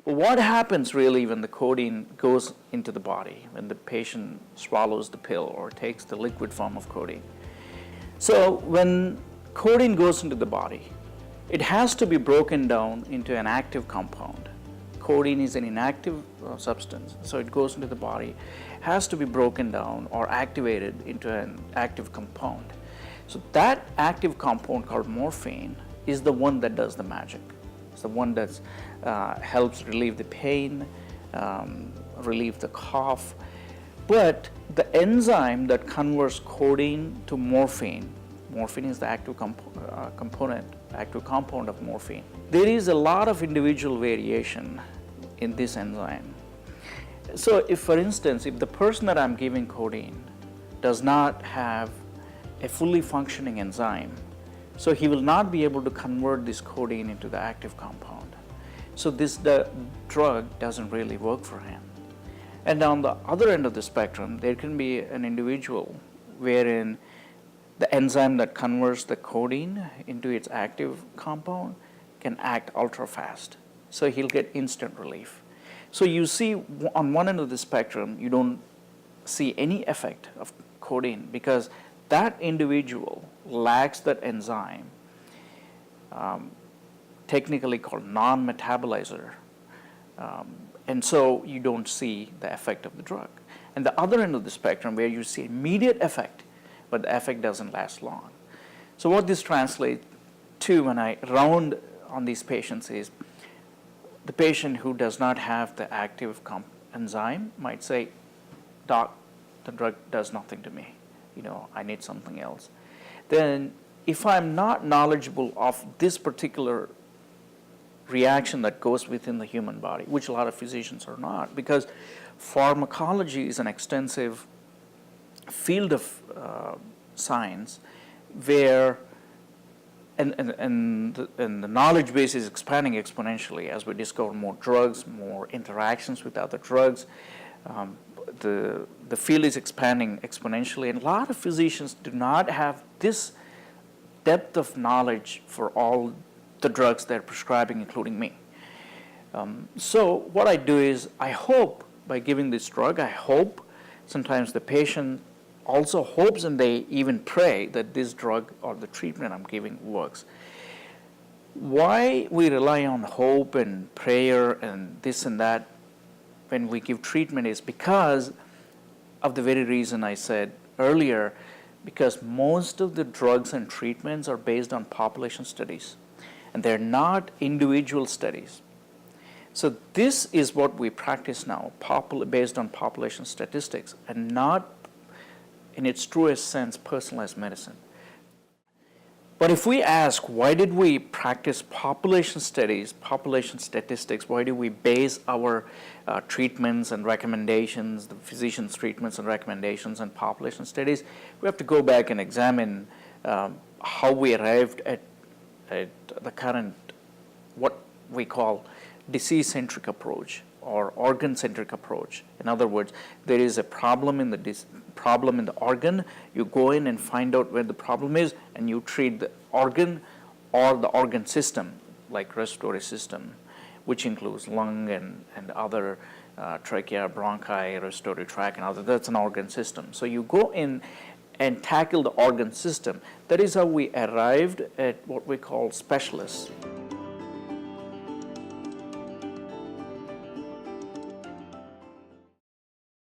What happens really when the codeine goes into the body, when the patient swallows the pill or takes the liquid form of codeine? So when codeine goes into the body, it has to be broken down into an active compound. Codeine is an inactive substance, so it goes into the body, has to be broken down or activated into an active compound. So that active compound called morphine is the one that does the magic. It's the one that helps relieve the pain, relieve the cough. But the enzyme that converts codeine to morphine, morphine is the active active compound of morphine. There is a lot of individual variation in this enzyme. So if, for instance, if the person that I'm giving codeine does not have a fully functioning enzyme, so he will not be able to convert this codeine into the active compound. So the drug doesn't really work for him. And on the other end of the spectrum, there can be an individual wherein the enzyme that converts the codeine into its active compound can act ultra fast. So he'll get instant relief. So you see on one end of the spectrum, you don't see any effect of codeine because that individual lacks that enzyme, technically called non-metabolizer, and so you don't see the effect of the drug. And the other end of the spectrum where you see immediate effect, but the effect doesn't last long. So what this translates to when I round on these patients is the patient who does not have the active enzyme might say, "Doc, the drug does nothing to me. I need something else." Then if I'm not knowledgeable of this particular reaction that goes within the human body, which a lot of physicians are not, because pharmacology is an extensive field of science where and the knowledge base is expanding exponentially as we discover more drugs, more interactions with other drugs. The field is expanding exponentially, and a lot of physicians do not have this depth of knowledge for all the drugs they're prescribing, including me. So what I do is I hope by giving this drug, I hope sometimes the patient also hopes and they even pray that this drug or the treatment I'm giving works. Why we rely on hope and prayer and this and that when we give treatment is because of the very reason I said earlier, because most of the drugs and treatments are based on population studies, and they're not individual studies. So this is what we practice now, based on population statistics, and not in its truest sense personalized medicine. But if we ask, why did we practice population studies, population statistics, why do we base our treatments and recommendations, the physician's treatments and recommendations on population studies, we have to go back and examine how we arrived at the current, what we call disease-centric approach or organ-centric approach. In other words, there is a problem in the organ, you go in and find out where the problem is, and you treat the organ or the organ system, like respiratory system, which includes lung and other trachea, bronchi, respiratory tract, and other. That's an organ system. So you go in and tackle the organ system. That is how we arrived at what we call specialists.